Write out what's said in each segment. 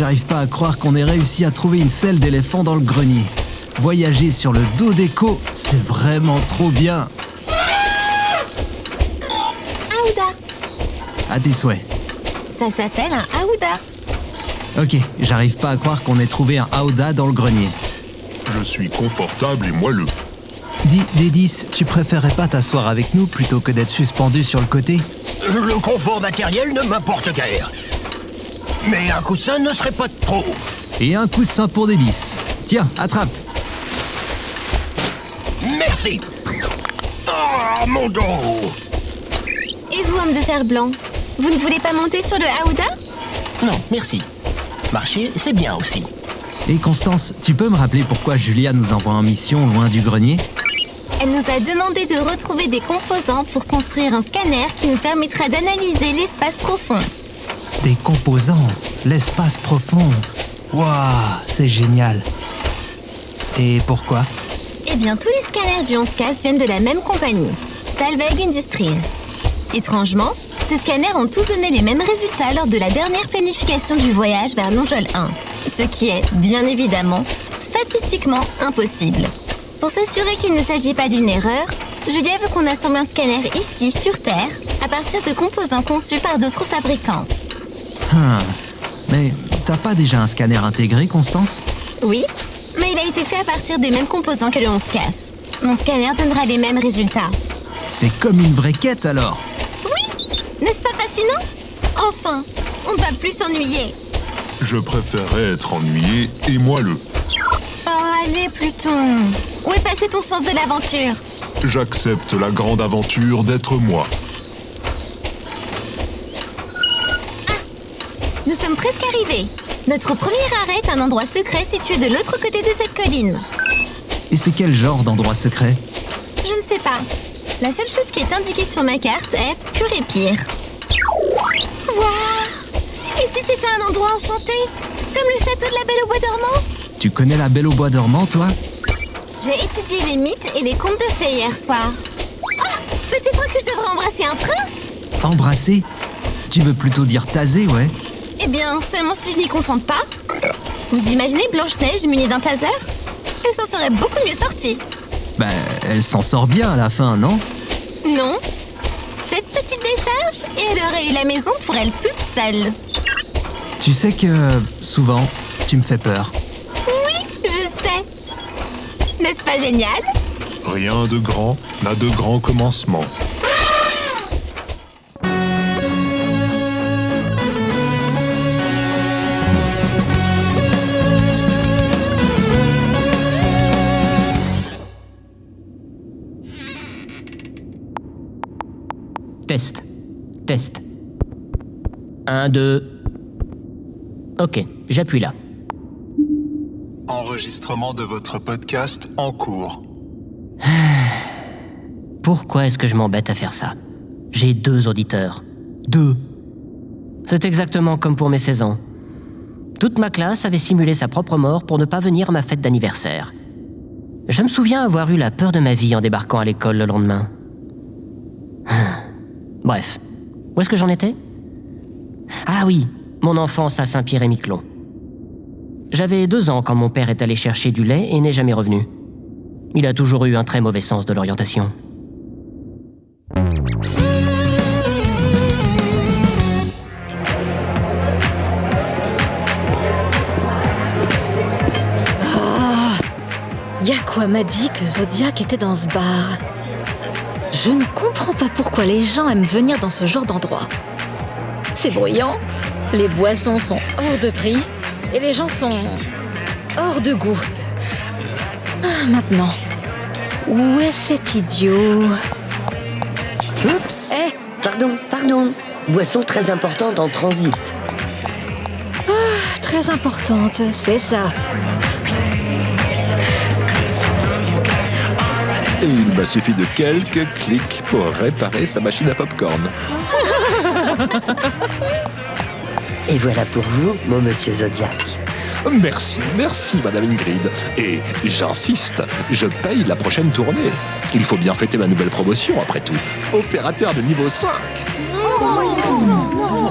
J'arrive pas à croire qu'on ait réussi à trouver une selle d'éléphant dans le grenier. Voyager sur le dos d'Echo, c'est vraiment trop bien. Aouda. À tes souhaits. Ça s'appelle un Aouda. Ok, j'arrive pas à croire qu'on ait trouvé un Aouda dans le grenier. Je suis confortable et moelleux. Dis, Dédis, tu préférerais pas t'asseoir avec nous plutôt que d'être suspendu sur le côté ? Le confort matériel ne m'importe guère. Mais un coussin ne serait pas de trop. Et un coussin pour Dédis. Tiens, attrape. Merci. Ah, mon dos. Et vous, homme de fer blanc, vous ne voulez pas monter sur le Aouda? Non, merci. Marcher, c'est bien aussi. Et Constance, tu peux me rappeler pourquoi Julia nous envoie en mission loin du grenier ? Elle nous a demandé de retrouver des composants pour construire un scanner qui nous permettra d'analyser l'espace profond. Des composants, l'espace profond. Waouh, c'est génial. Et pourquoi ? Eh bien, tous les scanners du 11CAS viennent de la même compagnie, Talweg Industries. Étrangement, ces scanners ont tous donné les mêmes résultats lors de la dernière planification du voyage vers Longeol 1, ce qui est, bien évidemment, statistiquement impossible. Pour s'assurer qu'il ne s'agit pas d'une erreur, Julia veut qu'on assemble un scanner ici, sur Terre, à partir de composants conçus par d'autres fabricants. Mais t'as pas déjà un scanner intégré, Constance ? Oui, mais il a été fait à partir des mêmes composants que le 11CAS. Mon scanner donnera les mêmes résultats. C'est comme une vraie quête alors. N'est-ce pas fascinant? Enfin, on ne va plus s'ennuyer. Je préférerais être ennuyé et moelleux. Oh, allez, Pluton. Où est passé ton sens de l'aventure? J'accepte la grande aventure d'être moi. Nous sommes presque arrivés. Notre premier arrêt est un endroit secret situé de l'autre côté de cette colline. Et c'est quel genre d'endroit secret ? Je ne sais pas. La seule chose qui est indiquée sur ma carte est Pur et Pire. Waouh! Et si c'était un endroit enchanté? Comme le château de la Belle au Bois dormant? Tu connais la Belle au Bois dormant, toi ? J'ai étudié les mythes et les contes de fées hier soir. Oh, peut-être que je devrais embrasser un prince? Embrasser ? Tu veux plutôt dire taser, ouais ? Eh bien, seulement si je n'y consente pas. Vous imaginez Blanche-Neige munie d'un taser? Elle s'en serait beaucoup mieux sortie. Elle s'en sort bien à la fin, non ? Non. Cette petite décharge, et elle aurait eu la maison pour elle toute seule. Tu sais que, souvent, tu me fais peur. Oui, je sais. N'est-ce pas génial? Rien de grand n'a de grand commencement. Test. 1, 2... Ok, j'appuie là. Enregistrement de votre podcast en cours. Pourquoi est-ce que je m'embête à faire ça? J'ai 2 auditeurs. 2. C'est exactement comme pour mes 16 ans. Toute ma classe avait simulé sa propre mort pour ne pas venir à ma fête d'anniversaire. Je me souviens avoir eu la peur de ma vie en débarquant à l'école le lendemain. Bref, où est-ce que j'en étais? Ah oui, mon enfance à Saint-Pierre-et-Miquelon. J'avais 2 ans quand mon père est allé chercher du lait et n'est jamais revenu. Il a toujours eu un très mauvais sens de l'orientation. Yakwa m'a dit que Zodiac était dans ce bar. Je ne comprends pas pourquoi les gens aiment venir dans ce genre d'endroit. C'est bruyant, les boissons sont hors de prix et les gens sont hors de goût. Maintenant, où est cet idiot? Oups. Pardon. Boisson très importante en transit. Très importante, c'est ça. Et il m'a suffi de quelques clics pour réparer sa machine à popcorn. Et voilà pour vous, mon monsieur Zodiac. Merci, madame Ingrid. Et j'insiste, je paye la prochaine tournée. Il faut bien fêter ma nouvelle promotion, après tout. Opérateur de niveau 5. Non.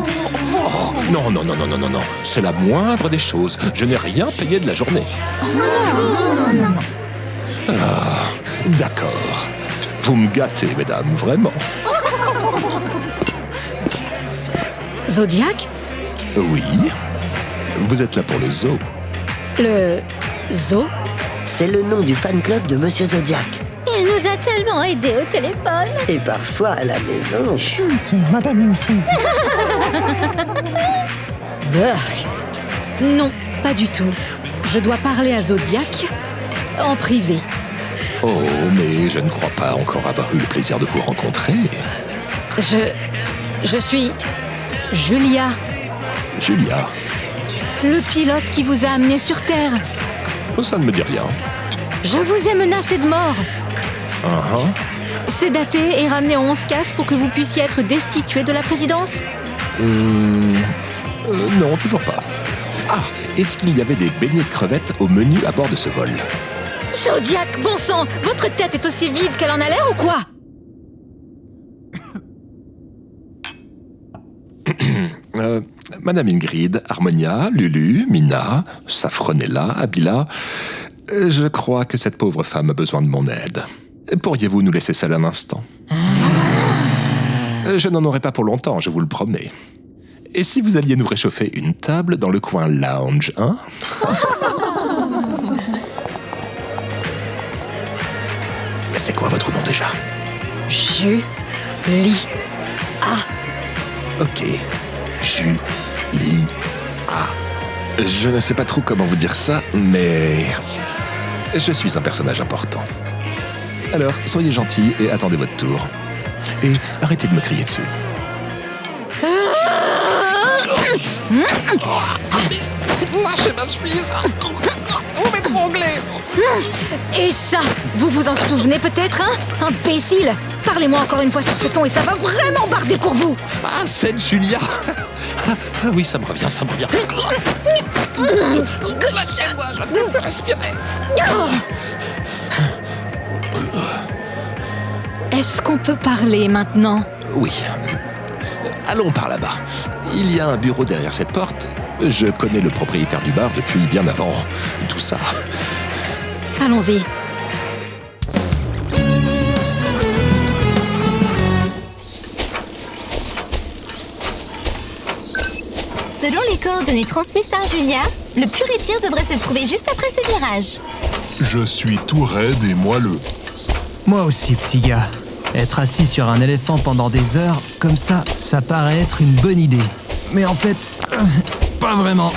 Non, non, non, non, non, non, non. C'est la moindre des choses. Je n'ai rien payé de la journée. Ah, d'accord. Vous me gâtez, mesdames, vraiment. Zodiac? Oui. Vous êtes là pour le zoo. Le zoo? C'est le nom du fan club de Monsieur Zodiac. Il nous a tellement aidés au téléphone. Et parfois à la maison. Chut, Madame Ingrid. Burk. Non, pas du tout. Je dois parler à Zodiac en privé. Oh, mais je ne crois pas encore avoir eu le plaisir de vous rencontrer. Je suis Julia, Julia, le pilote qui vous a amené sur Terre. ça ne me dit rien. Je vous ai menacé de mort. Sédaté et ramené en 11 cases pour que vous puissiez être destitué de la présidence. Non, toujours pas. Ah, est-ce qu'il y avait des beignets de crevettes au menu à bord de ce vol? Zodiac, bon sang, votre tête est aussi vide qu'elle en a l'air ou quoi? Madame Ingrid, Harmonia, Lulu, Mina, Safronella, Abila, je crois que cette pauvre femme a besoin de mon aide. Pourriez-vous nous laisser seul un instant? Je n'en aurai pas pour longtemps, je vous le promets. Et si vous alliez nous réchauffer une table dans le coin lounge, hein? C'est quoi votre nom déjà? Julia. Ok, Julia. Je ne sais pas trop comment vous dire ça, mais je suis un personnage important. Alors, soyez gentil et attendez votre tour. Et arrêtez de me crier dessus. Lâchez ma chemise! Vous m'étranglez! Et ça, vous vous en souvenez peut-être, hein? Imbécile! Parlez-moi encore une fois sur ce ton et ça va vraiment barder pour vous! Ah, c'est Julia! Ah oui, ça me revient, ça me revient. Lâchez-moi, je ne peux plus respirer. Est-ce qu'on peut parler maintenant? Oui. Allons par là-bas. Il y a un bureau derrière cette porte. Je connais le propriétaire du bar depuis bien avant tout ça. Allons-y. Selon les coordonnées transmises par Julia, le pur et pire devrait se trouver juste après ce virage. Je suis tout raide et moelleux. Moi aussi, petit gars. Être assis sur un éléphant pendant des heures, comme ça paraît être une bonne idée. Mais en fait, pas vraiment.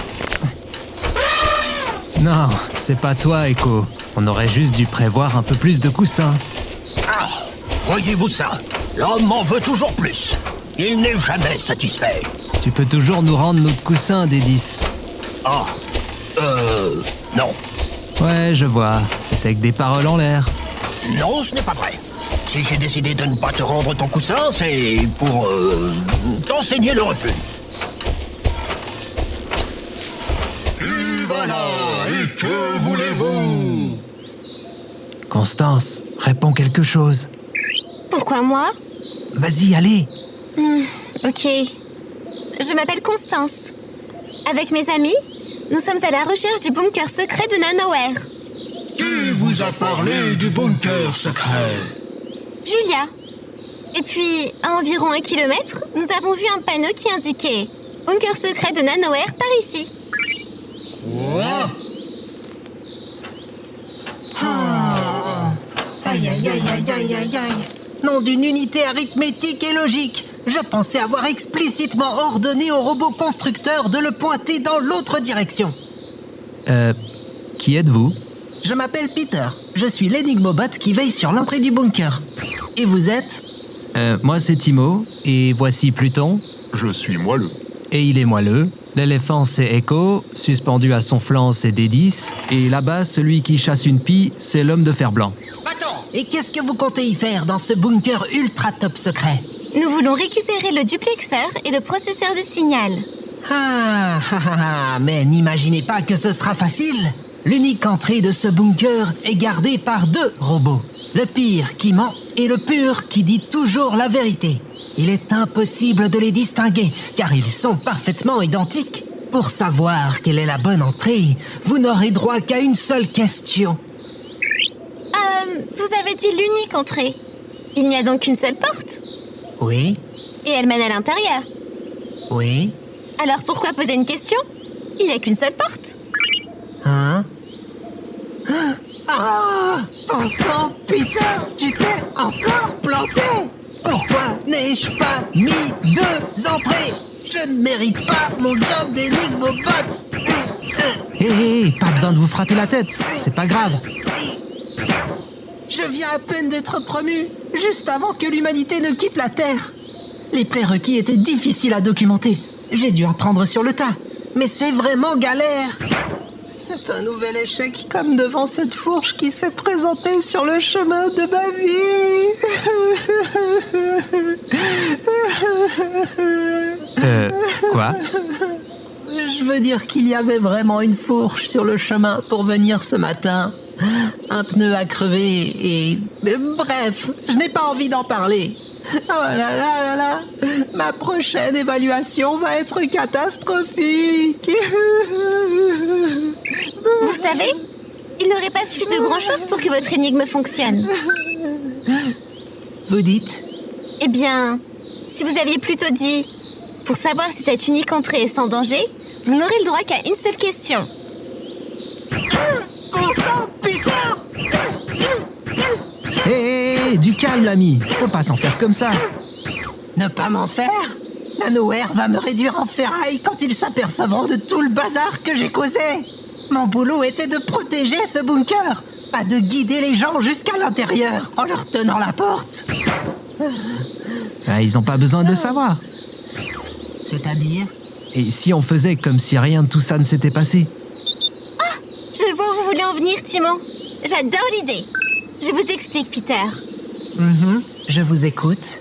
Non, c'est pas toi, Echo. On aurait juste dû prévoir un peu plus de coussins. Ah, voyez-vous ça? L'homme en veut toujours plus. Il n'est jamais satisfait. Tu peux toujours nous rendre notre coussin, Dédis. Ah, non. Ouais, je vois. C'était que des paroles en l'air. Non, ce n'est pas vrai. Si j'ai décidé de ne pas te rendre ton coussin, c'est pour t'enseigner le refus. Et voilà, et que voulez-vous? Constance, réponds quelque chose. Pourquoi moi? Vas-y, allez. Ok. Je m'appelle Constance. Avec mes amis, nous sommes à la recherche du bunker secret de Nanoware. Qui vous a parlé du bunker secret? Julia. Et puis, à environ 1 kilomètre, nous avons vu un panneau qui indiquait « Bunker secret de Nanoware par ici ». Aïe, aïe, aïe, aïe, aïe, aïe, aïe. Nom d'une unité arithmétique et logique. Je pensais avoir explicitement ordonné au robot constructeur de le pointer dans l'autre direction. Qui êtes-vous? Je m'appelle Peter. Je suis l'énigmobot qui veille sur l'entrée du bunker. Et vous êtes? Moi c'est Timo, et voici Pluton. Je suis moelleux. Et il est moelleux. L'éléphant c'est Echo, suspendu à son flanc c'est Dédis, et là-bas celui qui chasse une pie c'est l'homme de fer blanc. Et qu'est-ce que vous comptez y faire dans ce bunker ultra top secret? Nous voulons récupérer le duplexeur et le processeur de signal. Mais n'imaginez pas que ce sera facile. L'unique entrée de ce bunker est gardée par 2 robots. Le pire qui ment et le pur qui dit toujours la vérité. Il est impossible de les distinguer, car ils sont parfaitement identiques. Pour savoir quelle est la bonne entrée, vous n'aurez droit qu'à une seule question. Vous avez dit l'unique entrée. Il n'y a donc qu'une seule porte? Oui, Et elle mène à l'intérieur. oui, Alors pourquoi poser une question? Il n'y a qu'une seule porte. hein? Ah! Bon sang, Peter, tu t'es encore planté! Pourquoi n'ai-je pas mis 2 entrées? Je ne mérite pas mon job d'énigmobot! Hé, pas besoin de vous frapper la tête, c'est pas grave. Je viens à peine d'être promu, juste avant que l'humanité ne quitte la Terre. Les prérequis étaient difficiles à documenter. J'ai dû apprendre sur le tas. Mais c'est vraiment galère. C'est un nouvel échec comme devant cette fourche qui s'est présentée sur le chemin de ma vie. Quoi? Je veux dire qu'il y avait vraiment une fourche sur le chemin pour venir ce matin. Un pneu a crevé et... Bref, je n'ai pas envie d'en parler. Oh là là là là, ma prochaine évaluation va être catastrophique. Vous savez, il n'aurait pas suffi de grand-chose pour que votre énigme fonctionne. Vous dites? Eh bien, si vous aviez plutôt dit « Pour savoir si cette unique entrée est sans danger, vous n'aurez le droit qu'à une seule question. » Bon sang, Peter! Hé, du calme, l'ami. Faut pas s'en faire comme ça. Ne pas m'en faire? Nanoware va me réduire en ferraille quand ils s'apercevront de tout le bazar que j'ai causé. Mon boulot était de protéger ce bunker, pas de guider les gens jusqu'à l'intérieur en leur tenant la porte. Ah, ils ont pas besoin de le savoir. C'est-à-dire? Et si on faisait comme si rien de tout ça ne s'était passé? Je vois où vous voulez en venir, Timo. J'adore l'idée. Je vous explique, Peter. Je vous écoute.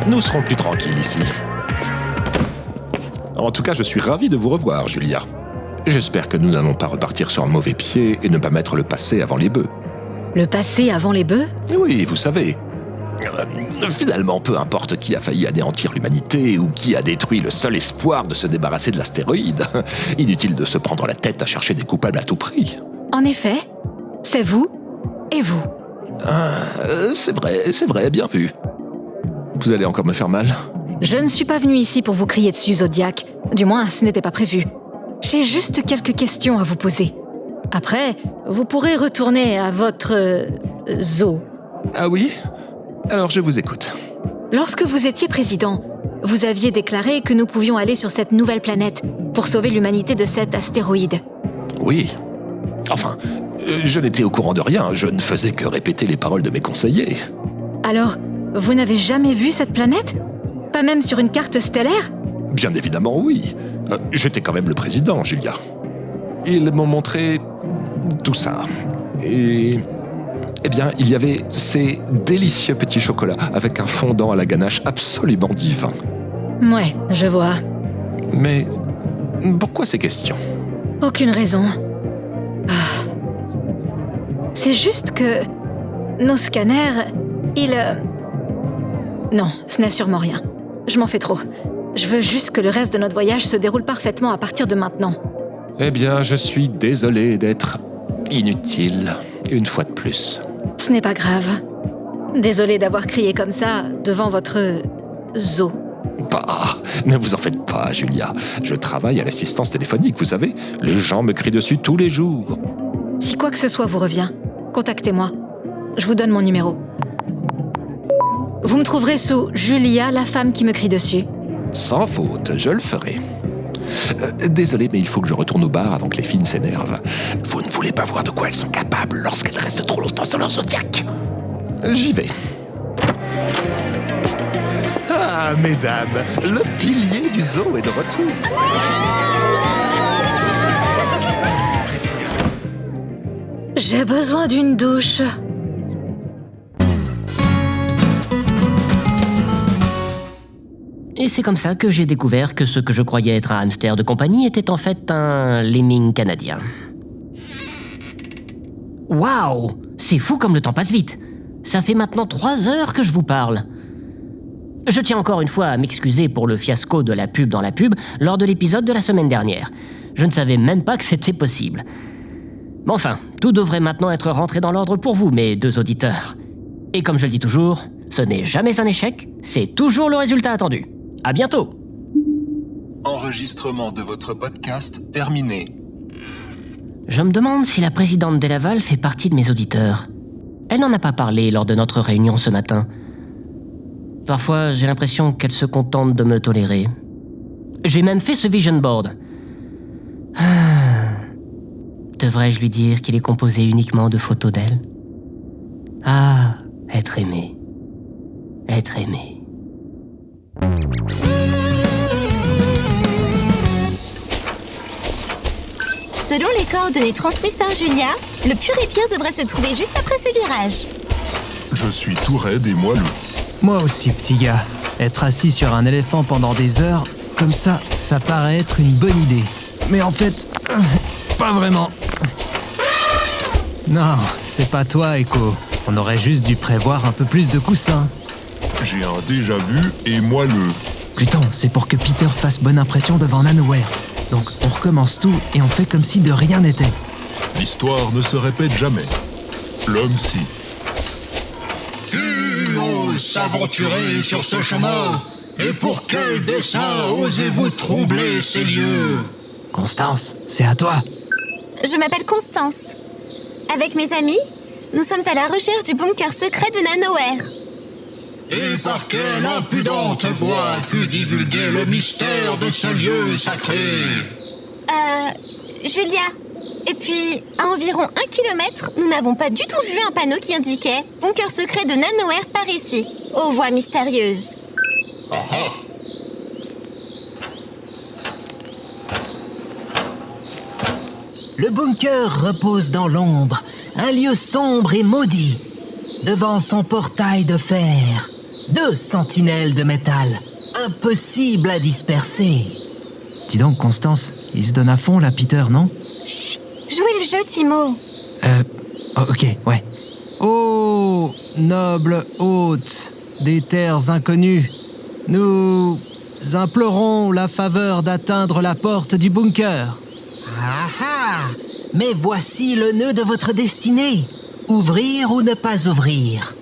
Nous serons plus tranquilles ici. En tout cas, je suis ravi de vous revoir, Julia. J'espère que nous n'allons pas repartir sur un mauvais pied et ne pas mettre le passé avant les bœufs. Le passé avant les bœufs? Oui, vous savez. Finalement, peu importe qui a failli anéantir l'humanité ou qui a détruit le seul espoir de se débarrasser de l'astéroïde, inutile de se prendre la tête à chercher des coupables à tout prix. En effet, c'est vous et vous. C'est vrai, bien vu. Vous allez encore me faire mal? Je ne suis pas venue ici pour vous crier dessus, Zodiac. Du moins, ce n'était pas prévu. J'ai juste quelques questions à vous poser. Après, vous pourrez retourner à votre... zoo. Ah oui? Alors je vous écoute. Lorsque vous étiez président, vous aviez déclaré que nous pouvions aller sur cette nouvelle planète pour sauver l'humanité de cet astéroïde. Oui. Enfin, je n'étais au courant de rien, je ne faisais que répéter les paroles de mes conseillers. Alors, vous n'avez jamais vu cette planète? Pas même sur une carte stellaire? Bien évidemment, oui. J'étais quand même le président, Julia. Ils m'ont montré tout ça. Et... Eh bien, il y avait ces délicieux petits chocolats avec un fondant à la ganache absolument divin. Ouais, je vois. Mais pourquoi ces questions? Aucune raison. Ah. C'est juste que... nos scanners, ils... Non, ce n'est sûrement rien. Je m'en fais trop. Je veux juste que le reste de notre voyage se déroule parfaitement à partir de maintenant. Eh bien, je suis désolé d'être inutile, une fois de plus. Ce n'est pas grave. Désolée d'avoir crié comme ça devant votre... zoo. Bah, ne vous en faites pas, Julia. Je travaille à l'assistance téléphonique, vous savez. Les gens me crient dessus tous les jours. Si quoi que ce soit vous revient, contactez-moi. Je vous donne mon numéro. Vous me trouverez sous Julia, la femme qui me crie dessus. Sans faute, je le ferai. Désolé, mais il faut que je retourne au bar avant que les filles ne s'énervent. Vous ne voulez pas voir de quoi elles sont capables lorsqu'elles restent trop longtemps sur leur Zodiac. J'y vais. Ah, mesdames, le pilier du zoo est de retour. J'ai besoin d'une douche. Et c'est comme ça que j'ai découvert que ce que je croyais être un hamster de compagnie était en fait un lemming canadien. Waouh! C'est fou comme le temps passe vite. Ça fait maintenant 3 heures que je vous parle. Je tiens encore une fois à m'excuser pour le fiasco de la pub dans la pub lors de l'épisode de la semaine dernière. Je ne savais même pas que c'était possible. Mais enfin, tout devrait maintenant être rentré dans l'ordre pour vous, mes 2 auditeurs. Et comme je le dis toujours, ce n'est jamais un échec, c'est toujours le résultat attendu. À bientôt! Enregistrement de votre podcast terminé. Je me demande si la présidente des Laval fait partie de mes auditeurs. Elle n'en a pas parlé lors de notre réunion ce matin. Parfois, j'ai l'impression qu'elle se contente de me tolérer. J'ai même fait ce vision board. Devrais-je lui dire qu'il est composé uniquement de photos d'elle? Ah, être aimé. Être aimé. Selon les coordonnées transmises par Julia, le pur et pire devrait se trouver juste après ce virage. Je suis tout raide et moelleux. Moi aussi, petit gars. Être assis sur un éléphant pendant des heures, comme ça paraît être une bonne idée. Mais en fait, pas vraiment. Non, c'est pas toi, Echo. On aurait juste dû prévoir un peu plus de coussins. J'ai un déjà vu et moelleux. Pluton, c'est pour que Peter fasse bonne impression devant Nanoware. Donc on recommence tout et on fait comme si de rien n'était. L'histoire ne se répète jamais. L'homme si. Qui ose s'aventurer sur ce chemin? Et pour quel dessein osez-vous troubler ces lieux? Constance, c'est à toi. Je m'appelle Constance. Avec mes amis, nous sommes à la recherche du bunker secret de Nanoware. Et par quelle impudente voix fut divulgué le mystère de ce lieu sacré? Julia. Et puis, à environ 1 kilomètre, nous n'avons pas du tout vu un panneau qui indiquait « Bunker secret de Nanoware par ici », aux voix mystérieuses. Le bunker repose dans l'ombre, un lieu sombre et maudit. Devant son portail de fer, 2 sentinelles de métal, impossible à disperser. Dis donc, Constance, il se donne à fond là, Peter, non? Chut, jouez le jeu, Timo. Oh, ok, ouais. Ô noble hôte des terres inconnues, nous implorons la faveur d'atteindre la porte du bunker. Ah ah! Mais voici le nœud de votre destinée. Ouvrir ou ne pas ouvrir?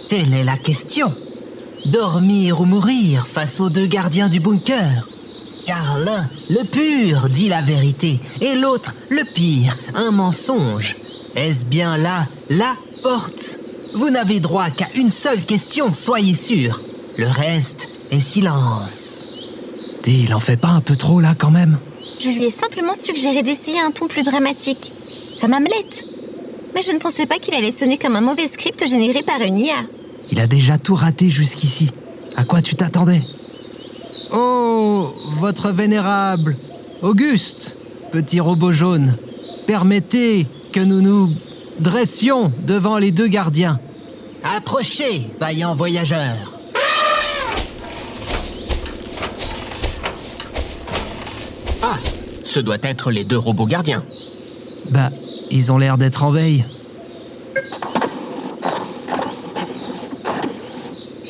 Telle est la question. Dormir ou mourir face aux 2 gardiens du bunker? Car l'un, le pur, dit la vérité, et l'autre, le pire, un mensonge. Est-ce bien là, la porte? Vous n'avez droit qu'à une seule question, soyez sûr. Le reste est silence. Dis, il en fait pas un peu trop là quand même? Je lui ai simplement suggéré d'essayer un ton plus dramatique, comme Hamlet. Mais je ne pensais pas qu'il allait sonner comme un mauvais script généré par une IA. Il a déjà tout raté jusqu'ici. À quoi tu t'attendais? Oh, votre vénérable Auguste, petit robot jaune, permettez que nous nous dressions devant les 2 gardiens. Approchez, vaillant voyageur. Ah, ce doit être les 2 robots gardiens. Bah, ils ont l'air d'être en veille.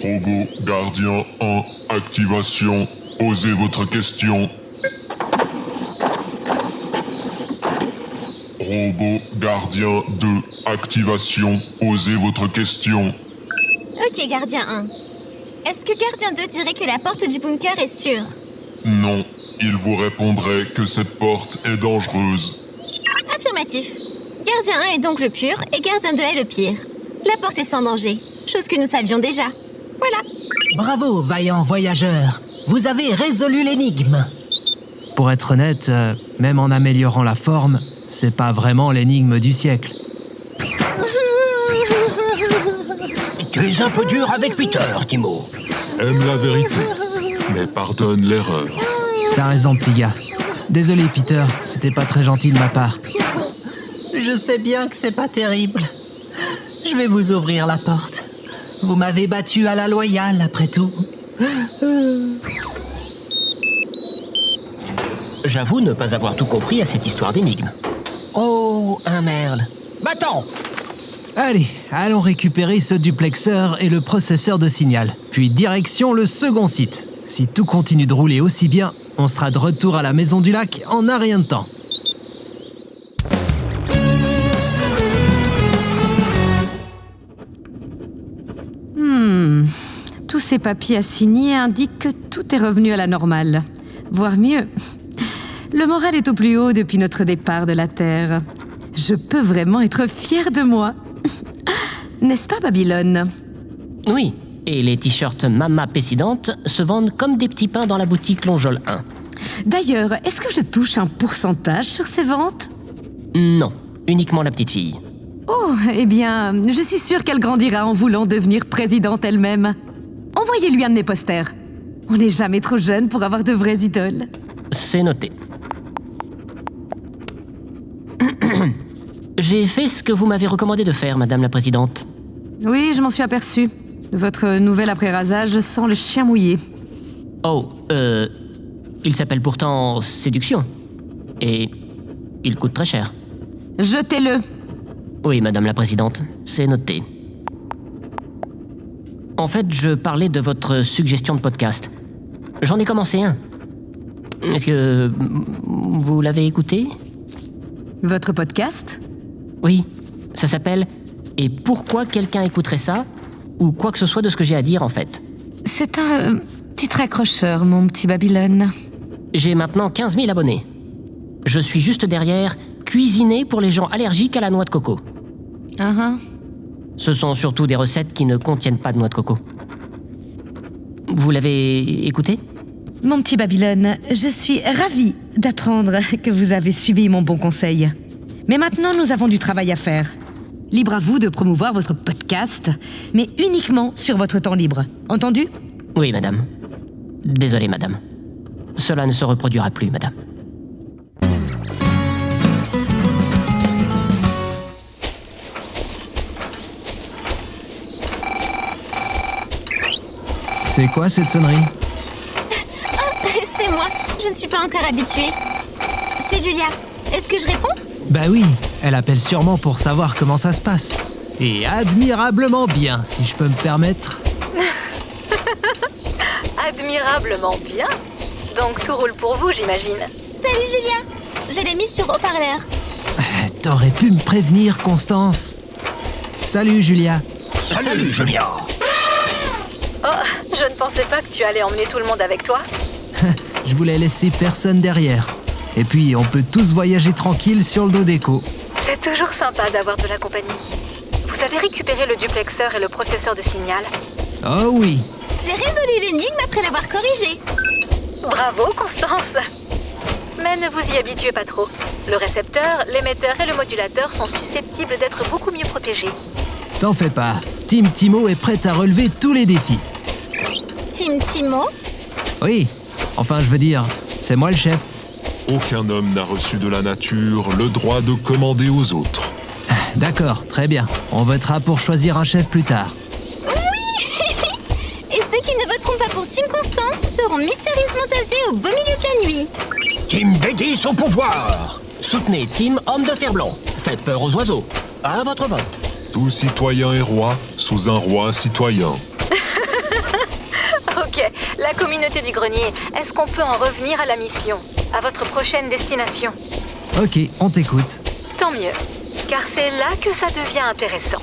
Robot gardien 1, activation. Osez votre question. Robot gardien 2, activation. Osez votre question. Ok, gardien 1. Est-ce que gardien 2 dirait que la porte du bunker est sûre? Non, il vous répondrait que cette porte est dangereuse. Affirmatif. Gardien 1 est donc le pur et gardien 2 est le pire. La porte est sans danger, chose que nous savions déjà. Voilà. Bravo, vaillant voyageur. Vous avez résolu l'énigme. Pour être honnête, même en améliorant la forme, c'est pas vraiment l'énigme du siècle. Tu es un peu dur avec Peter, Timo. Aime la vérité, mais pardonne l'erreur. T'as raison, petit gars. Désolé, Peter, c'était pas très gentil de ma part. Je sais bien que c'est pas terrible. Je vais vous ouvrir la porte. Vous m'avez battu à la loyale, après tout. J'avoue ne pas avoir tout compris à cette histoire d'énigme. Oh, un merle. Va-t'en! Allez, allons récupérer ce duplexeur et le processeur de signal. Puis direction le second site. Si tout continue de rouler aussi bien, on sera de retour à la Maison du Lac en un rien de temps. Tous ces papiers à signer indiquent que tout est revenu à la normale. Voire mieux, le moral est au plus haut depuis notre départ de la Terre. Je peux vraiment être fière de moi. N'est-ce pas, Babylone? Oui, et les t-shirts Mama Pessidante se vendent comme des petits pains dans la boutique Longeol 1. D'ailleurs, est-ce que je touche un pourcentage sur ces ventes? Non, uniquement la petite fille. Oh, eh bien, je suis sûre qu'elle grandira en voulant devenir présidente elle-même. Envoyez-lui un de mes posters. On n'est jamais trop jeune pour avoir de vraies idoles. C'est noté. J'ai fait ce que vous m'avez recommandé de faire, Madame la Présidente. Oui, je m'en suis aperçue. Votre nouvel après-rasage sent le chien mouillé. Oh, il s'appelle pourtant Séduction. Et il coûte très cher. Jetez-le. Oui, Madame la Présidente, c'est noté. En fait, je parlais de votre suggestion de podcast. J'en ai commencé un. Est-ce que vous l'avez écouté? Votre podcast? Oui, ça s'appelle « Et pourquoi quelqu'un écouterait ça ?» ou quoi que ce soit de ce que j'ai à dire, en fait. C'est un titre accrocheur, mon petit Babylone. J'ai maintenant 15 000 abonnés. Je suis juste derrière « Cuisiner pour les gens allergiques à la noix de coco ». Ce sont surtout des recettes qui ne contiennent pas de noix de coco. Vous l'avez écouté? Mon petit Babylone, je suis ravie d'apprendre que vous avez suivi mon bon conseil. Mais maintenant, nous avons du travail à faire. Libre à vous de promouvoir votre podcast, mais uniquement sur votre temps libre. Entendu? Oui, madame. Désolé, madame. Cela ne se reproduira plus, madame. C'est quoi cette sonnerie? Oh, c'est moi. Je ne suis pas encore habituée. C'est Julia. Est-ce que je réponds? Bah oui, elle appelle sûrement pour savoir comment ça se passe. Et admirablement bien, si je peux me permettre. Admirablement bien? Donc tout roule pour vous, j'imagine. Salut Julia. Je l'ai mise sur haut-parleur. T'aurais pu me prévenir, Constance. Salut, Julia. Salut Julia. Oh, je ne pensais pas que tu allais emmener tout le monde avec toi. Je voulais laisser personne derrière. Et puis, on peut tous voyager tranquille sur le dos d'Echo. C'est toujours sympa d'avoir de la compagnie. Vous avez récupéré le duplexeur et le processeur de signal? Oh oui. J'ai résolu l'énigme après l'avoir corrigée. Bravo, Constance. Mais ne vous y habituez pas trop. Le récepteur, l'émetteur et le modulateur sont susceptibles d'être beaucoup mieux protégés. T'en fais pas. Team Timo est prête à relever tous les défis. Team Timo? Oui. Enfin, je veux dire, c'est moi le chef. Aucun homme n'a reçu de la nature le droit de commander aux autres. D'accord, très bien. On votera pour choisir un chef plus tard. Oui. Et ceux qui ne voteront pas pour Team Constance seront mystérieusement tasés au beau milieu de la nuit. Team Dédis au pouvoir. Soutenez Team Homme de Fer Blanc. Faites peur aux oiseaux. À votre vote. Tout citoyen est roi sous un roi citoyen. Ok, la communauté du grenier, est-ce qu'on peut en revenir à la mission? À votre prochaine destination? Ok, on t'écoute. Tant mieux, car c'est là que ça devient intéressant.